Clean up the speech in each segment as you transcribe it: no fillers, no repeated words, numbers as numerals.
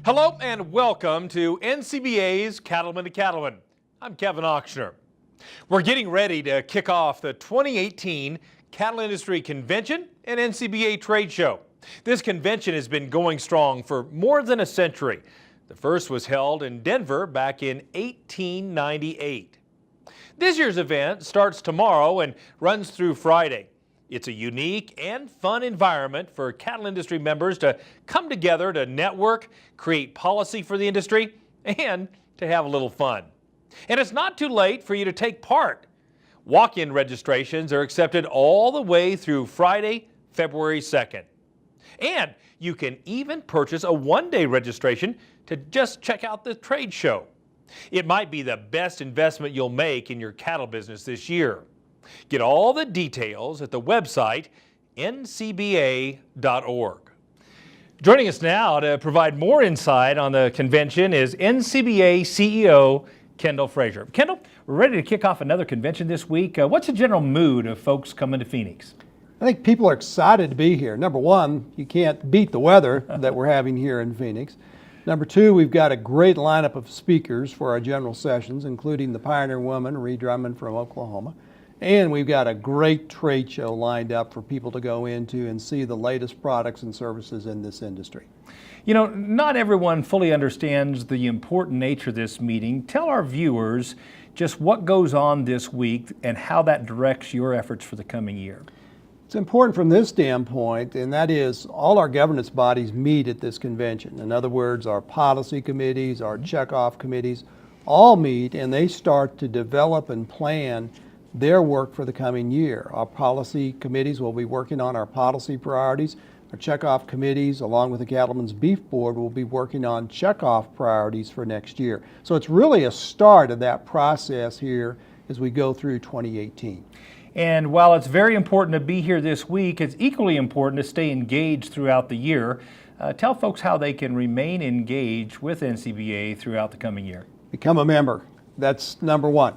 Hello and welcome to NCBA's Cattlemen to Cattlemen. I'm Kevin Auctioner. We're getting ready to kick off the 2018 Cattle Industry Convention and NCBA Trade Show. This convention has been going strong for more than a century. The first was held in Denver back in 1898. This year's event starts tomorrow and runs through Friday. It's a unique and fun environment for cattle industry members to come together to network, create policy for the industry, and to have a little fun. And it's not too late for you to take part. Walk-in registrations are accepted all the way through Friday, February 2nd. And you can even purchase a one-day registration to just check out the trade show. It might be the best investment you'll make in your cattle business this year. Get all the details at the website ncba.org. Joining us now to provide more insight on the convention is NCBA CEO Kendal Frazier. Kendal, we're ready to kick off another convention this week. What's the general mood of folks coming to Phoenix? I think people are excited to be here. Number one, you can't beat the weather that we're having here in Phoenix. Number two, we've got a great lineup of speakers for our general sessions, including the pioneer woman, Ree Drummond from Oklahoma. And we've got a great trade show lined up for people to go into and see the latest products and services in this industry. You know, not everyone fully understands the important nature of this meeting. Tell our viewers just what goes on this week and how that directs your efforts for the coming year. It's important from this standpoint, and that is all our governance bodies meet at this convention. In other words, our policy committees, our checkoff committees, all meet and they start to develop and plan their work for the coming year. Our policy committees will be working on our policy priorities. Our checkoff committees, along with the Cattlemen's Beef Board, will be working on checkoff priorities for next year. So it's really a start of that process here as we go through 2018. And while it's very important to be here this week, it's equally important to stay engaged throughout the year. Tell folks how they can remain engaged with NCBA throughout the coming year. Become a member. That's number one.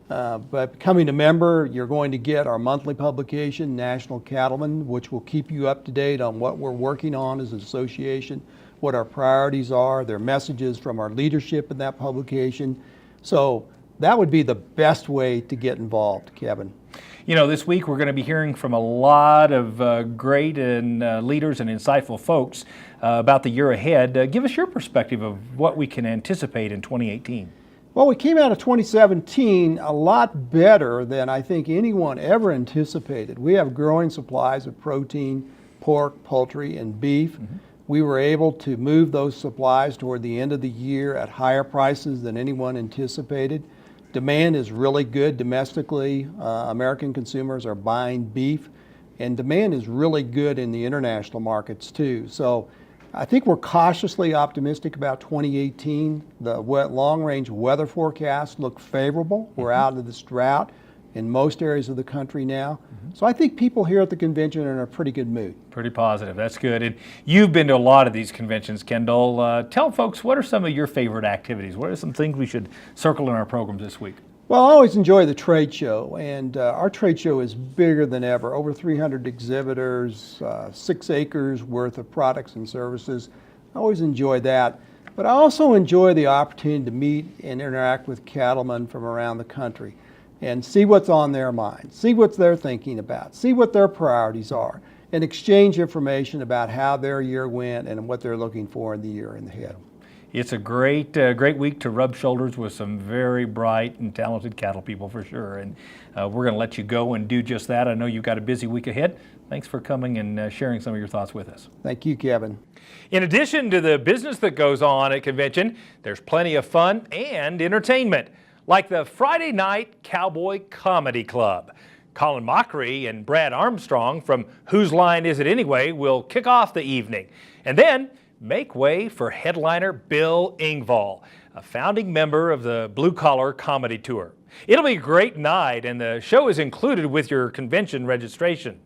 By becoming a member, you're going to get our monthly publication, National Cattlemen, which will keep you up to date on what we're working on as an association, what our priorities are, their messages from our leadership in that publication. So that would be the best way to get involved, Kevin. You know, this week we're going to be hearing from a lot of great and leaders and insightful folks about the year ahead. Give us your perspective of what we can anticipate in 2018. Well, we came out of 2017 a lot better than I think anyone ever anticipated. We have growing supplies of protein, pork, poultry, and beef. We were able to move those supplies toward the end of the year at higher prices than anyone anticipated. Demand is really good domestically. American consumers are buying beef, and demand is really good in the international markets too. So I think we're cautiously optimistic about 2018. The long-range weather forecasts look favorable. We're out of this drought in most areas of the country now. So I think people here at the convention are in a pretty good mood. Pretty positive. That's good. And you've been to a lot of these conventions, Kendal. Tell folks, what are some of your favorite activities? What are some things we should circle in our programs this week? Well, I always enjoy the trade show, and our trade show is bigger than ever. Over 300 exhibitors, 6 acres worth of products and services. I always enjoy that. But I also enjoy the opportunity to meet and interact with cattlemen from around the country and see what's on their mind, see what they're thinking about, see what their priorities are, and exchange information about how their year went and what they're looking for in the year ahead. It's a great week to rub shoulders with some very bright and talented cattle people for sure. And we're going to let you go and do just that. I know you've got a busy week ahead. Thanks for coming and sharing some of your thoughts with us. Thank you, Kevin. In addition to the business that goes on at convention, there's plenty of fun and entertainment, like the Friday Night Cowboy Comedy Club. Colin Mockery and Brad Armstrong from Whose Line Is It Anyway will kick off the evening. And then make way for headliner Bill Engvall, a founding member of the Blue Collar Comedy Tour. It'll be a great night, and the show is included with your convention registration.